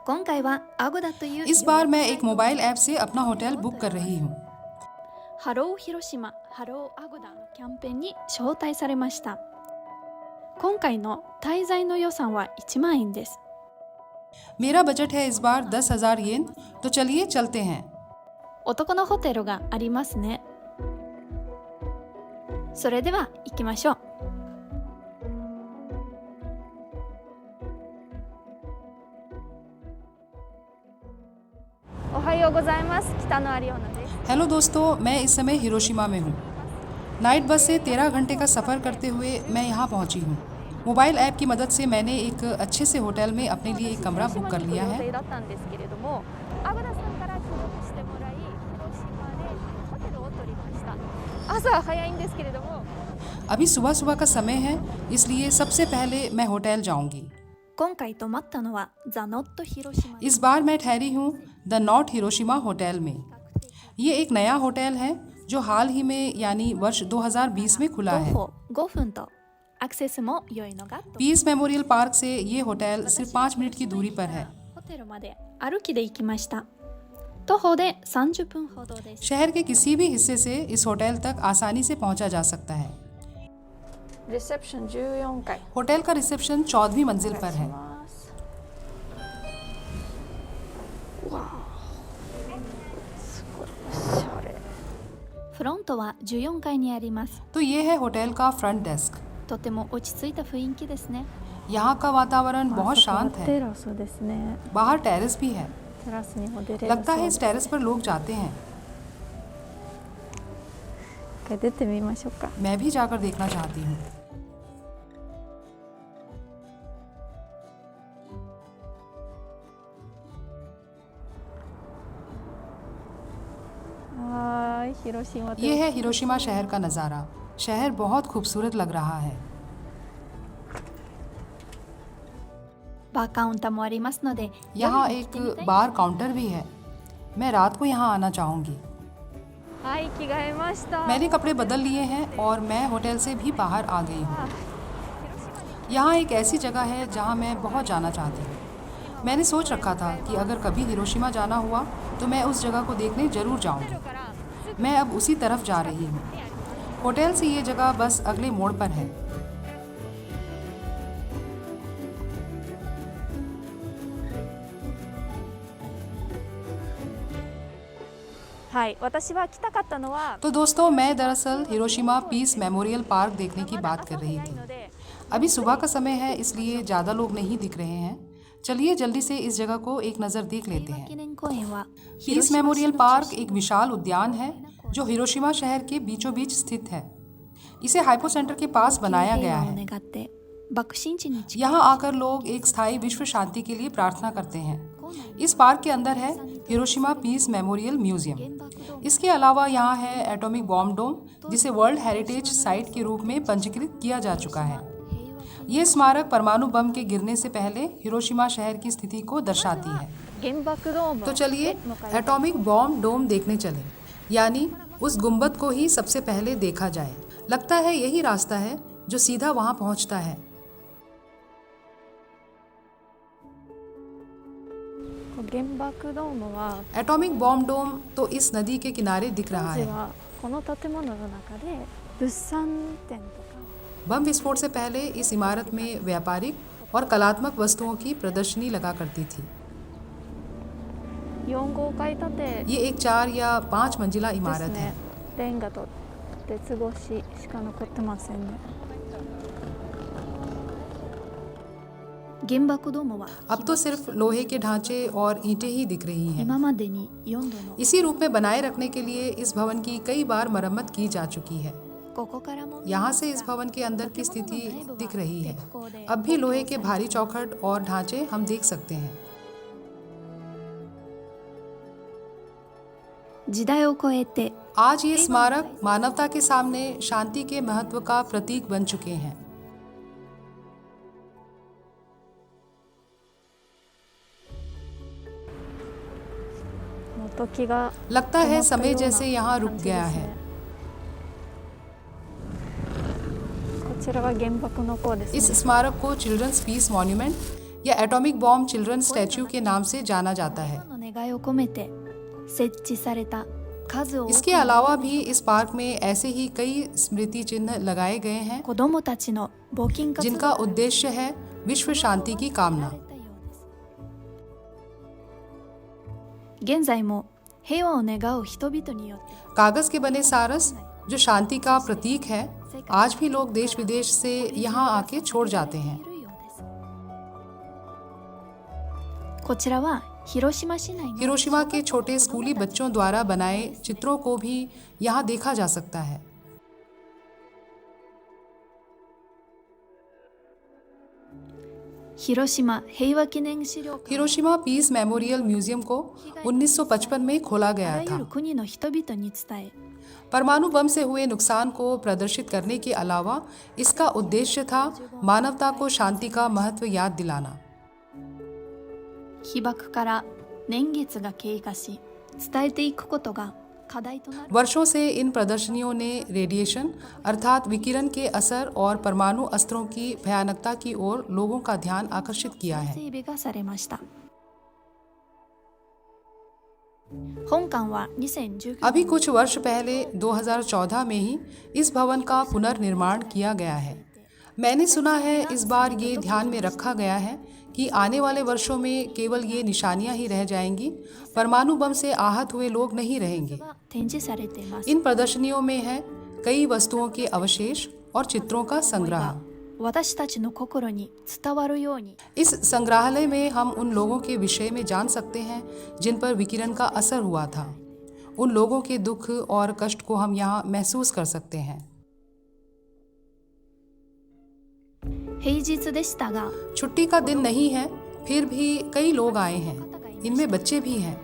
今回はアゴダという इस बार मैं एक मोबाइल ऐप से अपना होटल बुक कर रही हूँ। ハロー広島ハローアゴダのキャンペーンに招待されました。今回の滞在の予算は1万円です。 मेरा बजट है इस बार 10,000 येन, तो चलिए चलते हैं। 男のホテルがありますね。それでは行きましょう。おはようございます。北野有オナです。 हेलो दोस्तों, मैं इस समय हिरोशिमा में हूँ। नाइट बस से 13 घंटे का सफ़र करते हुए मैं यहाँ पहुँची हूँ। मोबाइल ऐप की मदद से मैंने एक अच्छे से होटल में अपने लिए एक कमरा बुक कर लिया है। 朝早いんですけれども अभी सुबह सुबह का समय है, इसलिए सबसे पहले मैं होटल जाऊँगी। 今回泊まったのはザ・ノット広島 इस बार मैं ठहरी हूँ द नॉट हिरोशिमा होटल में। ये एक नया होटल है जो हाल ही में यानी वर्ष 2020 में खुला 徒 है। 歩5分とアクセスも良いのが पीस मेमोरियल पार्क से ये होटल सिर्फ 5 मिनट की दूरी पर है। ホテルまで歩きで行きました。徒歩で30分ほどです。 शहर के किसी भी हिस्से से इस होटल तक आसानी से पहुंचा जा सकता है। リセプション14階 होटल का रिसेप्शन 14वीं मंजिल पर है। フロントは14階にあります。 तो ये है होटल का फ्रंट डेस्क। とても落ち着いた雰囲気ですね。 यहाँ का वातावरण बहुत शांत है। テラスですね。 बाहर टेरेस भी है। テラスにも出れる。 लगता है इस टेरेस पर लोग जाते हैं। 一回出てみましょうか。 मैं भी जाकर देखना चाहती हूँ। はーい、広島 ये है हिरोशिमा शहर का नज़ारा। शहर बहुत खूबसूरत लग रहा है। バーカウンターもありますので、 यहाँ 夜に来てみ एक たい बार काउंटर भी है। मैं रात को यहाँ आना चाहूँगी। はい、着替えました。 मैंने कपड़े बदल लिए हैं और मैं होटल से भी बाहर आ गई हूँ। यहाँ एक ऐसी जगह है जहाँ मैं बहुत जाना चाहती हूँ। मैंने सोच रखा था कि अगर कभी हिरोशिमा जाना हुआ तो मैं उस जगह को देखने ज़रूर जाऊँगी। मैं अब उसी तरफ जा रही हूँ। होटल से ये जगह बस अगले मोड़ पर है। はい、私は来たかったのは तो दोस्तों, मैं दरअसल हिरोशिमा पीस मेमोरियल पार्क देखने की बात कर रही थी। अभी सुबह का समय है, इसलिए ज़्यादा लोग नहीं दिख रहे हैं। चलिए जल्दी से इस जगह को एक नज़र देख लेते 記 हैं। 念公園は पीस मेमोरियल पार्क एक विशाल उद्यान है जो हिरोशिमा शहर के बीचों बीच स्थित है। इसे हाइपो सेंटर के पास बनाया 平 गया 和を है। 願って爆心地に近い यहाँ आकर लोग एक स्थायी विश्व शांति के लिए प्रार्थना करते हैं। इस पार्क के अंदर है हिरोशिमा पीस मेमोरियल म्यूजियम। इसके अलावा यहाँ है एटॉमिक बॉम्ब डोम, जिसे वर्ल्ड हेरिटेज साइट के रूप में पंजीकृत किया जा चुका है। ये स्मारक परमाणु बम के गिरने से पहले हिरोशिमा शहर की स्थिति को दर्शाती है। 原爆ドーム तो चलिए एटॉमिक बॉम्ब डोम देखने चलें, यानी उस गुंबद को ही सबसे पहले देखा जाए। लगता है यही रास्ता है जो सीधा वहाँ पहुँचता है। 原爆ドームは एटॉमिक बॉम्ब डोम तो इस नदी के किनारे दिख 当 रहा 時 है। はこの建物の中で物産展とか बम विस्फोट से पहले इस इमारत में व्यापारिक और कलात्मक वस्तुओं की प्रदर्शनी लगा करती थी। 4号階建て ये एक 4 या 5 मंजिला です इमारत ね है। レンガと鉄格子しか残ってませんね。 原爆ドームは अब तो सिर्फ लोहे के ढांचे और ईंटें ही दिख रही हैं। 今までに4度の इसी रूप में बनाए रखने के लिए इस भवन की कई बार मरम्मत की जा चुकी है। ここからも यहाँ से इस भवन के अंदर की स्थिति दिख रही है। अब भी लोहे के भारी चौखट और ढांचे हम देख सकते हैं। 時代を超えて आज ये स्मारक मानवता के सामने शांति के महत्व का प्रतीक बन चुके हैं। もう時が लगता है समय जैसे यहाँ रुक गया है। こちらは原爆の子ですね。 इस स्मारक को चिल्ड्रंस पीस मॉन्यूमेंट या एटॉमिक बॉम्ब चिल्ड्रन स्टैच्यू के नाम से जाना जाता है। の願いを込めて設置された数多く इसके अलावा भी इस पार्क में ऐसे ही कई स्मृति चिन्ह लगाए गए हैं 子どもたちの募金活動 जिनका उद्देश्य है विश्व शांति की कामना। 現在も平和を願う人々によって कागज के बने सारस जो शांति का प्रतीक है, आज भी लोग देश विदेश से यहाँ आके छोड़ जाते हैं। こちらは広島市内の हिरोशिमा के छोटे स्कूली बच्चों द्वारा बनाए चित्रों को भी यहाँ देखा जा सकता है। 広島平和記念資料館 हिरोशिमा पीस मेमोरियल म्यूजियम को 1955 में खोला あ गया らゆ था। る国の人々に伝え परमाणु बम से हुए नुकसान को प्रदर्शित करने के अलावा इसका उद्देश्य था मानवता को शांति का महत्व याद दिलाना। 被爆から年月が経過し伝えていくことが課題となる वर्षों से इन प्रदर्शनियों ने रेडिएशन अर्थात विकिरण के असर और परमाणु अस्त्रों की भयानकता की ओर लोगों का ध्यान आकर्षित किया है। 整備がされました。本館は2019 अभी कुछ वर्ष पहले 2014 में ही इस भवन का पुनर्निर्माण किया गया है। मैंने सुना है इस बार ये ध्यान में रखा गया है कि आने वाले वर्षों में केवल ये निशानियां ही रह जाएंगी, परमाणु बम से आहत हुए लोग नहीं रहेंगे। 展示されています。 इन प्रदर्शनियों में है कई वस्तुओं के अवशेष और चित्रों का संग्रह। 私たちの心に伝わるように इस संग्रहालय में हम उन लोगों के विषय में जान सकते हैं जिन पर विकिरण का असर हुआ था। उन लोगों के दुख और कष्ट को हम यहाँ महसूस कर सकते हैं। 平日でしたが छुट्टी का दिन नहीं है, फिर भी कई लोग आए हैं। इनमें बच्चे भी हैं।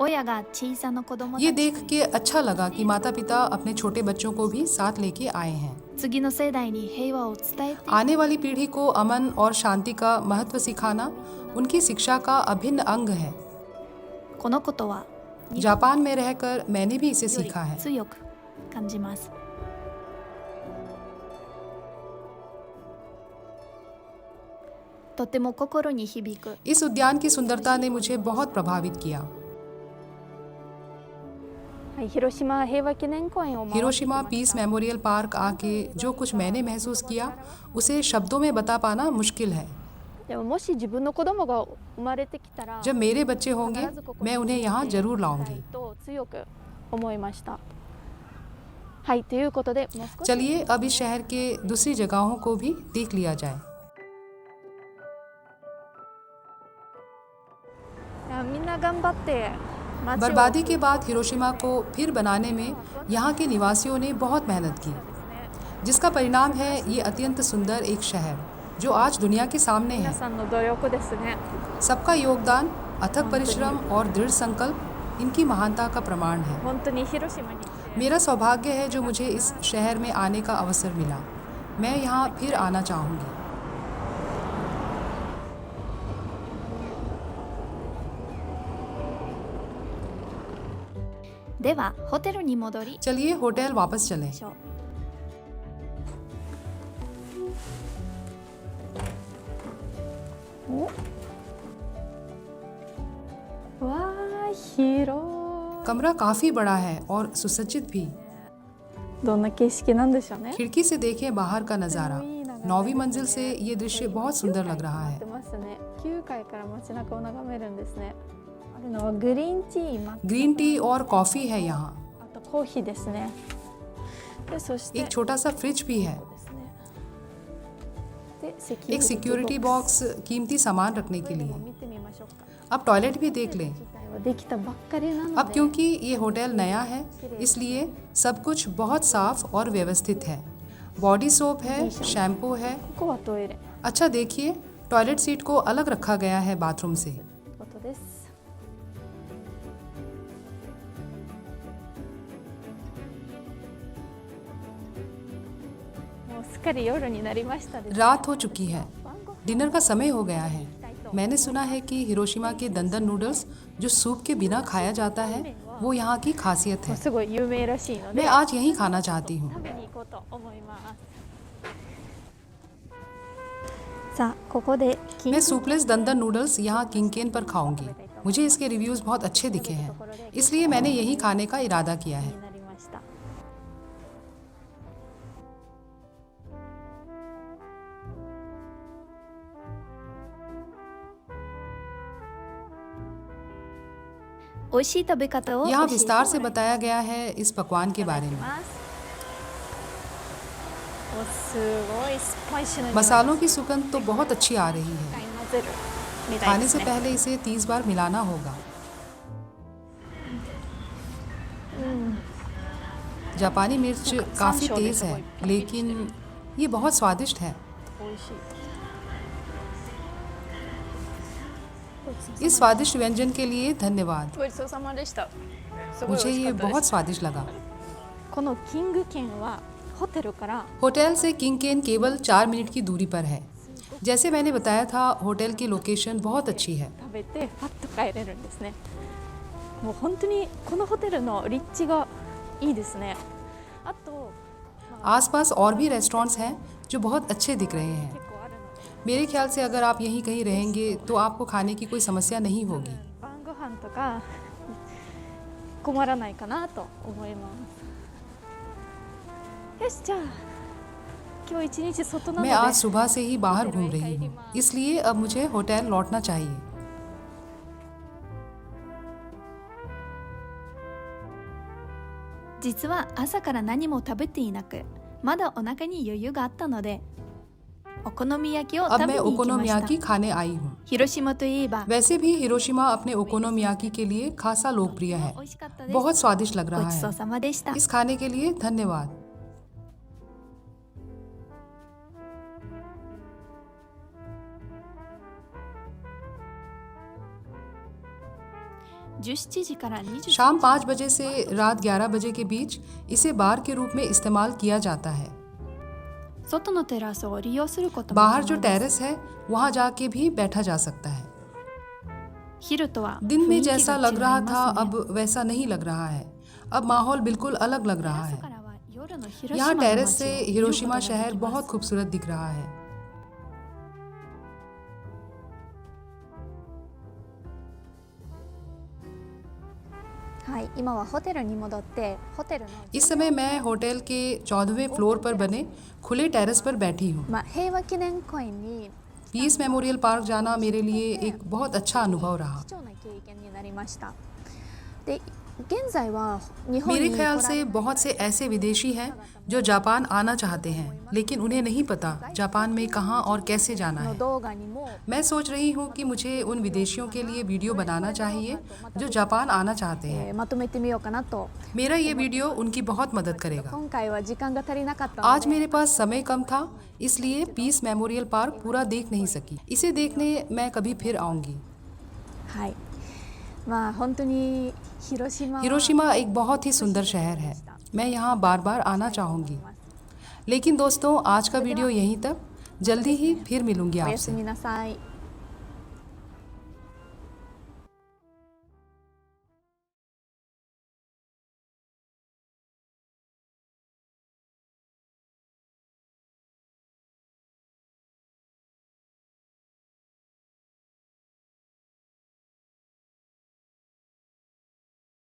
親が小さな子供 ये たち देख के अच्छा लगा कि माता पिता अपने छोटे बच्चों को भी साथ लेके आए हैं। 次の世代に平和を伝えて आने वाली पीढ़ी को अमन और शांति का महत्व सिखाना उनकी शिक्षा का अभिन्न अंग है। このことは जापान में रहकर मैंने भी इसे सीखा है। 強く感じます。とても心に響く इस उद्यान की सुंदरता ने मुझे बहुत प्रभावित किया। はい、広島平和記念公園を回ってきました。 हिरोशिमा पीस मेमोरियल पार्क आके जो कुछ मैंने महसूस किया उसे शब्दों में बता पाना मुश्किल है। でももし自分の子供が生まれてきたら जब मेरे बच्चे होंगे मैं उन्हें यहाँ जरूर लाऊंगी। と強く思いました。はい、ということでもう少し चलिए अब इस शहर के दूसरी जगहों को भी देख लिया जाए। いやみんな頑張って街を बर्बादी के बाद हिरोशिमा को फिर बनाने में यहाँ के निवासियों ने बहुत मेहनत की, जिसका परिणाम है ये अत्यंत सुंदर एक शहर जो आज दुनिया के सामने 皆 है। さんの努力ですね。 सबका योगदान, अथक परिश्रम और दृढ़ संकल्प इनकी महानता का प्रमाण है। 本当に広島に मेरा सौभाग्य है जो मुझे इस शहर में आने का अवसर मिला। मैं यहाँ फिर आना चाहूँगी। ではホテルに戻り चलिए होटल वापस चलें। ましょう。わー広い。 कमरा काफी बड़ा है और सुसज्जित भी। どんな景色なんでしょうね。 खिड़की से देखें बाहर का नज़ारा। 9वीं मंजिल से ये दृश्य बहुत सुंदर लग रहा やっ है। てますね。9階から街中を眺めるんですね。あるのはグリーンティー、抹茶 ग्रीन टी और कॉफ़ी है यहाँ। あとコーヒーですね。でそして एक छोटा सा फ्रिज भी है। ですね。で एक सिक्योरिटी बॉक्स कीमती सामान रखने के トイレ लिए। も見てみましょうか。 अब टॉयलेट भी देख लें। 自体はできたばっかりなの अब で क्योंकि ये होटल नया है इसलिए सब कुछ बहुत साफ और व्यवस्थित है। बॉडी सोप है, शैम्पू है। ここはトイレ अच्छा देखिए, टॉयलेट सीट को अलग रखा गया है बाथरूम से। ということです。もうすっかり夜になりましたですね。 रात हो चुकी है, 晩ご飯 डिनर का समय हो गया है। मैंने सुना है कि हिरोशिमा के दंदन नूडल्स जो सूप के बिना खाया जाता है वो यहाँ की खासियत है। すごい有名らしいので मैं आज यहीं खाना चाहती हूँ। 食べに行こうと思います。さあここでキン मैं सूपलेस दंदन नूडल्स यहाँ किंगकेन पर खाऊंगी। मुझे इसके रिव्यूज़ बहुत अच्छे दिखे हैं, इसलिए मैंने यही खाने का इरादा किया है। になりました。美味しい食べ方を教えて यहाँ もらい विस्तार से बताया गया है इस पकवान के बारे में। おすごいスパイシーな匂い मसालों की सुगंध तो बहुत अच्छी आ रही 一 है। 回混ぜるみたい खाने です से ね。 पहले इसे 30 बार मिलाना होगा। जापानी मिर्च काफ़ी तेज़ है, लेकिन ये बहुत स्वादिष्ट है। 美味しい。 इस स्वादिष्ट व्यंजन के लिए धन्यवाद। ごちそうさまでした。すごい美 मुझे 味し ये かったで बहुत す。 स्वादिष्ट लगा। このキング軒はホテルから होटल से किंगकेन केवल 4 मिनट की दूरी पर है। जैसे मैंने बताया था, होटल की लोकेशन बहुत अच्छी है। 食べてパッと帰れるんですね。もう本当にこのホテルの立地がいいですね。あと、आसपास और भी रेस्टोरेंट्स हैं जो बहुत अच्छे दिख रहे हैं। 結構あるので मेरे ख्याल से अगर आप यहीं कहीं रहेंगे तो आपको खाने की कोई समस्या नहीं होगी। 晩ご飯とか困らないかなと思います。よし、じゃあ今日一日外なの मैं で आज सुबह से ही बाहर घूम रही हूँ, इसलिए अब मुझे होटल लौटना चाहिए। 実は朝から何も食べていなく、まだお腹に余裕があったのでお好み焼きを अब 食べ मैं に行きました ओकोनोमियाकी खाने आई हूँ। 広島といえば वैसे भी हिरोशिमा अपने ओकोनोमियाकी के लिए खासा लोकप्रिय है। 美味しかったです。 बहुत स्वादिष्ट लग ご रहा ちそう है। さまでした。 इस खाने के लिए धन्यवाद। 17時から20 शाम 5 बजे से रात 11 बजे के बीच इसे बार के रूप में इस्तेमाल किया जाता है। 外のテラスを利用することも बाहर 可 जो 能です टेरेस है वहाँ जाके भी बैठा जा सकता है। 昼とは दिन 雰 में 囲気が जैसा 違い लग रहा ま था すね अब वैसा नहीं लग रहा है। अब माहौल बिल्कुल अलग लग रहा 朝 है। からは夜の広島 यहाँ の टेरेस 街を से 見ること हिरोशिमा ができ शहर ます बहुत खूबसूरत दिख रहा है। はい、今はホテルに戻ってホテルの इस समय मैं होटल के 14वें फ्लोर पर बने खुले टेरेस पर बैठी हूँ। 平和記念公園に पीस मेमोरियल पार्क जाना मेरे लिए एक बहुत अच्छा अनुभव रहा। 貴重な経験になりました。で、現在は日本 मेरे に ख्याल 来ら से बहुत से ऐसे विदेशी हैं जो जापान आना चाहते हैं, लेकिन उन्हें नहीं पता जापान में कहाँ और कैसे जाना の है। 動画にも मैं सोच रही हूँ कि मुझे उन विदेशियों के लिए वीडियो बनाना चाहिए जो जापान आना चाहते हैं। まとめてみようかなと。 मेरा ये वीडियो उनकी बहुत मदद करेगा। 今回は時間が足りなかったの आज で मेरे पास समय कम था, इसलिए पीस मेमोरियल पार्क पूरा देख नहीं सकी। इसे देखने मैं कभी फिर आऊँगी। はい。まあ本当に広島は हिरोशिमा एक बहुत ही सुंदर शहर है। मैं यहाँ बार बार आना चाहूँगी। लेकिन दोस्तों, आज का वीडियो यहीं तक। जल्दी ही फिर मिलूँगी おやす आपसे। みなさい。